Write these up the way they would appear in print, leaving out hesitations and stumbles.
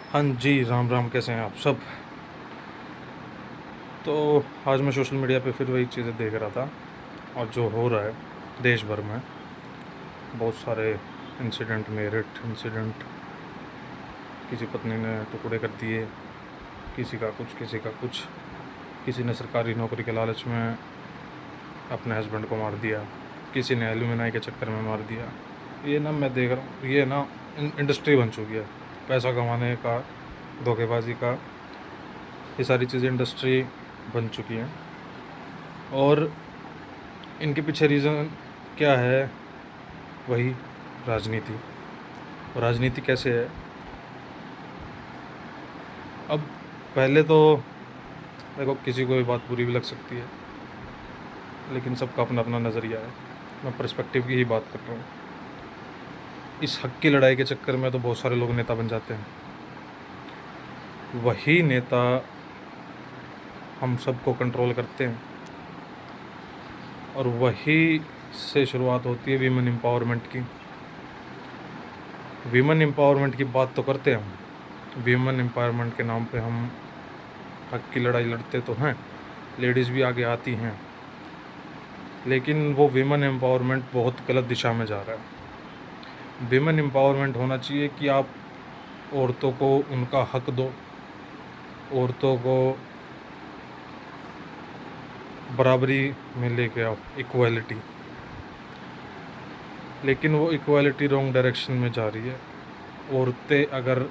हाँ जी, राम राम, कैसे हैं आप सब। तो आज मैं सोशल मीडिया पे फिर वही चीज़ें देख रहा था, और जो हो रहा है देश भर में, बहुत सारे इंसिडेंट, मेरिट इंसिडेंट, किसी पत्नी ने टुकड़े कर दिए, किसी का कुछ, किसी का कुछ, किसी ने सरकारी नौकरी के लालच में अपने हस्बैंड को मार दिया, किसी ने एलुमिनाई के चक्कर में मार दिया। ये ना मैं देख रहा हूँ, ये ना इंडस्ट्री बन चुकी है पैसा कमाने का, धोखेबाजी का। ये सारी चीज़ें इंडस्ट्री बन चुकी हैं, और इनके पीछे रीज़न क्या है? वही राजनीति। और राजनीति कैसे है? अब पहले तो देखो, किसी को भी बात बुरी भी लग सकती है, लेकिन सबका अपना अपना नज़रिया है। मैं पर्सपेक्टिव की ही बात कर रहा हूँ। इस हक की लड़ाई के चक्कर में तो बहुत सारे लोग नेता बन जाते हैं। वही नेता हम सबको कंट्रोल करते हैं, और वही से शुरुआत होती है वीमेन एम्पावरमेंट की। वीमेन एम्पावरमेंट की बात तो करते हैं हम, वीमेन एम्पावरमेंट के नाम पे हम हक की लड़ाई लड़ते तो हैं, लेडीज़ भी आगे आती हैं, लेकिन वो वीमेन एम्पावरमेंट बहुत गलत दिशा में जा रहा है। वीमेन एम्पावरमेंट होना चाहिए कि आप औरतों को उनका हक दो, औरतों को बराबरी में लेके आओ, इक्वालिटी। लेकिन वो इक्वालिटी रॉन्ग डायरेक्शन में जा रही है। औरतें अगर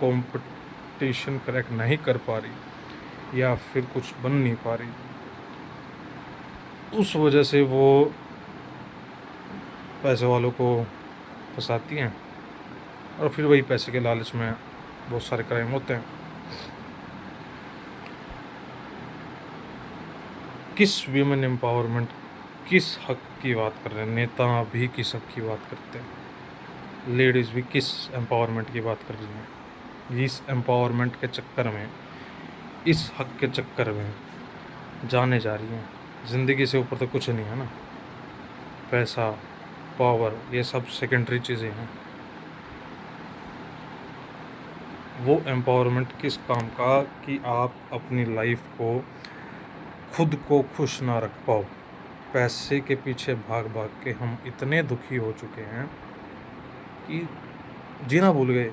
कंपटीशन क्रैक नहीं कर पा रही, या फिर कुछ बन नहीं पा रही, उस वजह से वो पैसे वालों को फंसाती हैं, और फिर वही पैसे के लालच में बहुत सारे क्राइम होते हैं। किस वीमेन एम्पावरमेंट, किस हक की बात कर रहे हैं? नेता भी किस हक की बात करते हैं, लेडीज़ भी किस एम्पावरमेंट की बात कर रही हैं? इस एम्पावरमेंट के चक्कर में, इस हक के चक्कर में जाने जा रही हैं। ज़िंदगी से ऊपर तो कुछ नहीं है ना। पैसा, पावर, ये सब सेकेंडरी चीज़ें हैं। वो एम्पावरमेंट किस काम का कि आप अपनी लाइफ को, खुद को खुश ना रख पाओ। पैसे के पीछे भाग भाग के हम इतने दुखी हो चुके हैं कि जीना भूल गए।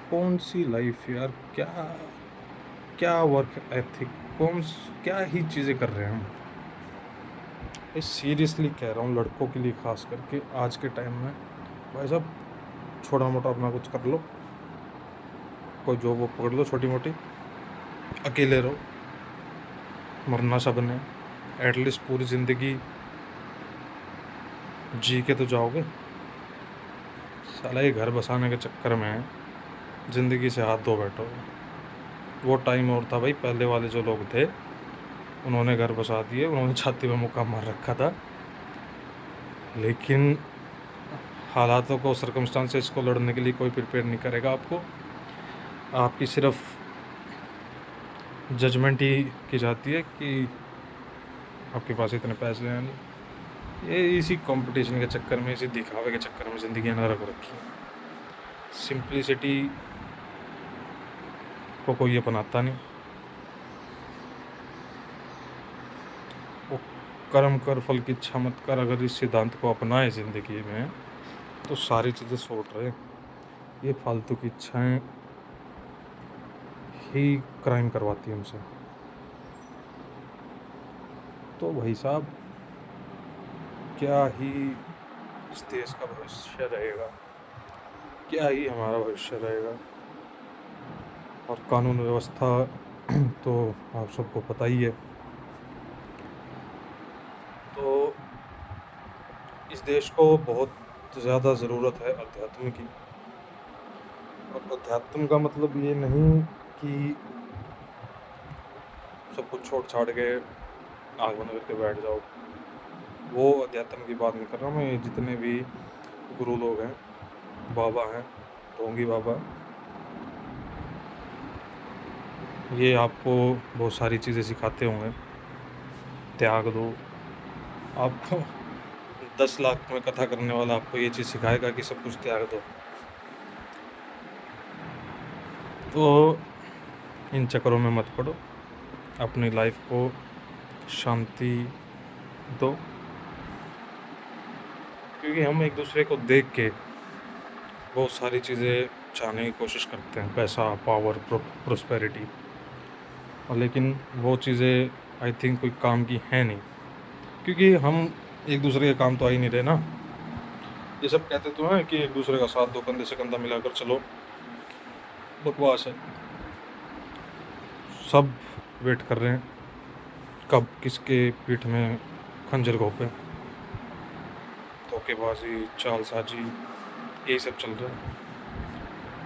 कौन सी लाइफ यार, क्या क्या वर्क एथिक, क्या ही चीज़ें कर रहे हैं हम। ये सीरियसली कह रहा हूँ, लड़कों के लिए ख़ास करके आज के टाइम में। भाई साहब, छोटा मोटा अपना कुछ कर लो, कोई जॉब वो पकड़ लो छोटी मोटी, अकेले रहो, मरना सब ने, एटलीस्ट पूरी ज़िंदगी जी के तो जाओगे। साला ये घर बसाने के चक्कर में ज़िंदगी से हाथ धो बैठोगे। वो टाइम और था भाई, पहले वाले जो लोग थे उन्होंने घर बसा दिए, उन्होंने छाती में मुक्का मार रखा था, लेकिन हालातों को, सर्कमस्टांसेस को लड़ने के लिए कोई प्रिपेयर नहीं करेगा आपको। आपकी सिर्फ जजमेंट ही की जाती है कि आपके पास इतने पैसे हैं नहीं। ये इसी कंपटीशन के चक्कर में, इसी दिखावे के चक्कर में ज़िंदगी नरक रखी है। सिंप्लिसिटी को कोई अपनाता नहीं। वो कर्म कर फल की इच्छा मत कर, अगर इस सिद्धांत को अपनाए ज़िंदगी में तो सारी चीज़ें सॉर्ट रहे। ये फालतू की इच्छाएं ही क्राइम करवाती है हमसे। तो भाई साहब, क्या ही इस देश का भविष्य रहेगा, क्या ही हमारा भविष्य रहेगा। और कानून व्यवस्था तो आप सबको पता ही है। तो इस देश को बहुत ज़्यादा ज़रूरत है अध्यात्म की। और अध्यात्म का मतलब ये नहीं कि सब कुछ छोड़ छाड़ के आग बंद करके बैठ जाओ। वो अध्यात्म की बात नहीं कर रहा मैं। जितने भी गुरु लोग हैं, बाबा हैं, ढोंगी बाबा, ये आपको बहुत सारी चीज़ें सिखाते होंगे। त्याग दो। आपको 10 लाख में कथा करने वाला आपको ये चीज़ सिखाएगा कि सब कुछ त्याग दो, तो इन चक्करों में मत पड़ो, अपनी लाइफ को शांति दो, क्योंकि हम एक दूसरे को देख के बहुत सारी चीज़ें चाहने की कोशिश करते हैं, पैसा, पावर, प्रोस्पेरिटी, और लेकिन वो चीज़ें आई थिंक कोई काम की है नहीं, क्योंकि हम एक दूसरे के काम तो आ ही नहीं रहे ना। ये सब कहते तो हैं कि एक दूसरे का साथ दो, कंधे से कंधा मिलाकर चलो, बकवास है। सब वेट कर रहे हैं कब किसके पीठ में खंजर घोंपे, धोखेबाजी, चालसाजी, यही सब चल रहा है।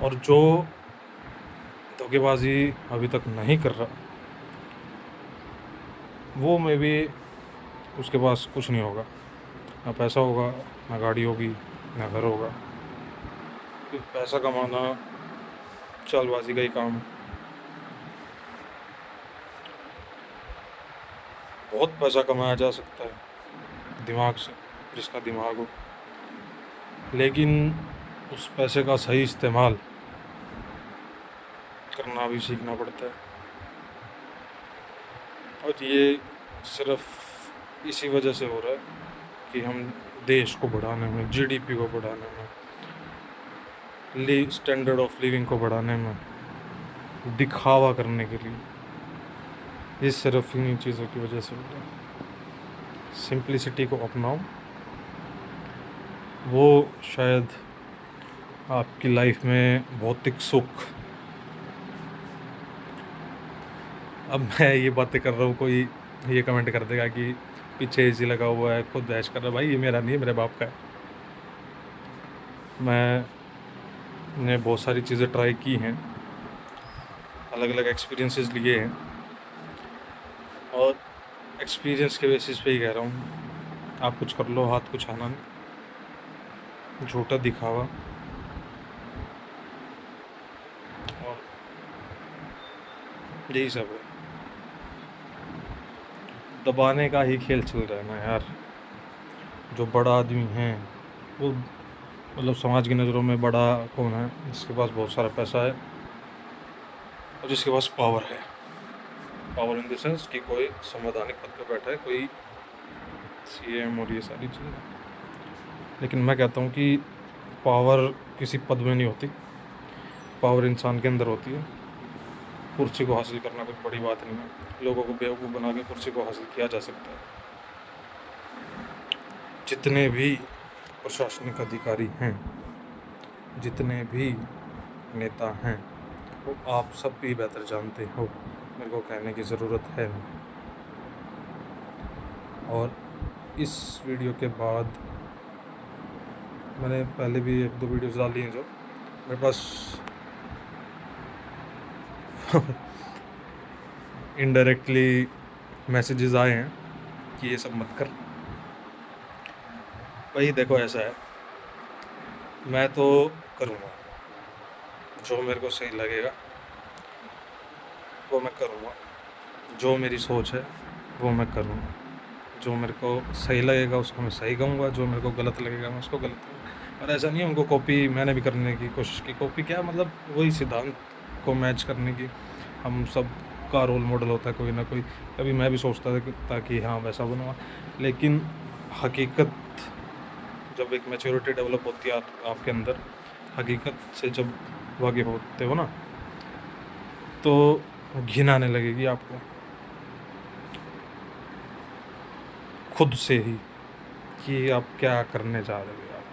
और जो धोखेबाजी अभी तक नहीं कर रहा, वो में भी उसके पास कुछ नहीं होगा, ना पैसा होगा, ना गाड़ी होगी, ना घर होगा। क्योंकि पैसा कमाना चालबाजी का ही काम है। बहुत पैसा कमाया जा सकता है दिमाग से, जिसका दिमाग हो, लेकिन उस पैसे का सही इस्तेमाल करना भी सीखना पड़ता है। और ये सिर्फ इसी वजह से हो रहा है कि हम देश को बढ़ाने में, जीडीपी को बढ़ाने में, स्टैंडर्ड ऑफ लिविंग को बढ़ाने में, दिखावा करने के लिए, ये सिर्फ इन्हीं चीज़ों की वजह से हो रहा है। सिंप्लिसिटी को अपनाओ, वो शायद आपकी लाइफ में भौतिक सुख। अब मैं ये बातें कर रहा हूँ, कोई ये कमेंट कर देगा कि पीछे एसी लगा हुआ है, खुद ऐश कर रहा है। भाई ये मेरा नहीं है, मेरे बाप का है। मैंने बहुत सारी चीज़ें ट्राई की हैं, अलग अलग एक्सपीरियंसेस लिए हैं, और एक्सपीरियंस के बेसिस पे ही कह रहा हूँ, आप कुछ कर लो, हाथ कुछ आना नहीं, झूठा दिखावा और यही सब है। दबाने का ही खेल चल रहा है ना यार। जो बड़ा आदमी है वो, मतलब समाज की नज़रों में बड़ा कौन है? जिसके पास बहुत सारा पैसा है और जिसके पास पावर है। पावर इन द सेंस कि कोई संवैधानिक पद पे बैठा है, कोई सीएम और ये सारी चीज़ें। लेकिन मैं कहता हूँ कि पावर किसी पद में नहीं होती, पावर इंसान के अंदर होती है। कुर्सी को हासिल करना कोई बड़ी बात नहीं है, लोगों को बेवकूफ़ बना के कुर्सी को हासिल किया जा सकता है। जितने भी प्रशासनिक अधिकारी हैं, जितने भी नेता हैं, वो आप सब भी बेहतर जानते हो, मेरे को कहने की ज़रूरत है नहीं। और इस वीडियो के बाद मैंने पहले भी 1-2 वीडियोस डाली हैं जो मेरे पास इनडायरेक्टली मैसेजेस आए हैं कि ये सब मत कर। भाई देखो, ऐसा है, मैं तो करूँगा जो मेरे को सही लगेगा, वो मैं करूँगा। जो मेरी सोच है वो मैं करूँगा। जो मेरे को सही लगेगा उसको मैं सही कहूँगा, जो मेरे को गलत लगेगा मैं उसको गलत कहूँगा। और ऐसा नहीं है उनको कॉपी मैंने भी करने की कोशिश की। कॉपी क्या, मतलब वही सिद्धांत को मैच करने की। हम सब का रोल मॉडल होता है कोई ना कोई। कभी मैं भी सोचता था ताकि हाँ वैसा बनूँगा, लेकिन हकीकत जब एक मैच्योरिटी डेवलप होती है आपके अंदर, हकीकत से जब वाकिफ होते हो ना, तो घिन आने लगेगी आपको खुद से ही कि आप क्या करने जा रहे हो यार।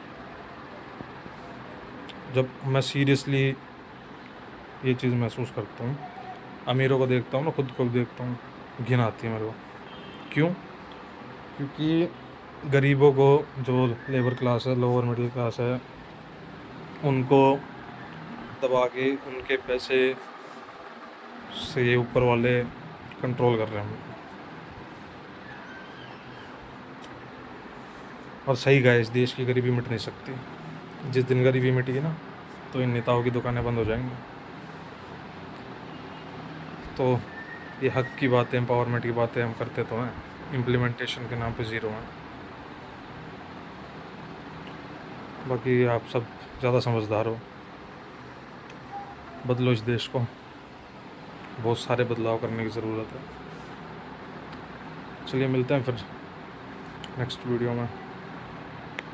जब मैं सीरियसली ये चीज़ महसूस करता हूँ, अमीरों को देखता हूँ ना, खुद को भी देखता हूँ, घिन आती है मेरे को। क्यों? क्योंकि गरीबों को, जो लेबर क्लास है, लोअर मिडिल क्लास है, उनको दबा के उनके पैसे से ऊपर वाले कंट्रोल कर रहे हैं। और सही गाय, इस देश की गरीबी मिट नहीं सकती। जिस दिन गरीबी मिटेगी ना, तो इन नेताओं की दुकानें बंद हो जाएंगी। तो ये हक की बातें, एम्पावरमेंट की बातें हम करते तो हैं, इम्प्लीमेंटेशन के नाम पे ज़ीरो हैं। बाकी आप सब ज़्यादा समझदार हो, बदलो इस देश को, बहुत सारे बदलाव करने की ज़रूरत है। चलिए मिलते हैं फिर नेक्स्ट वीडियो में।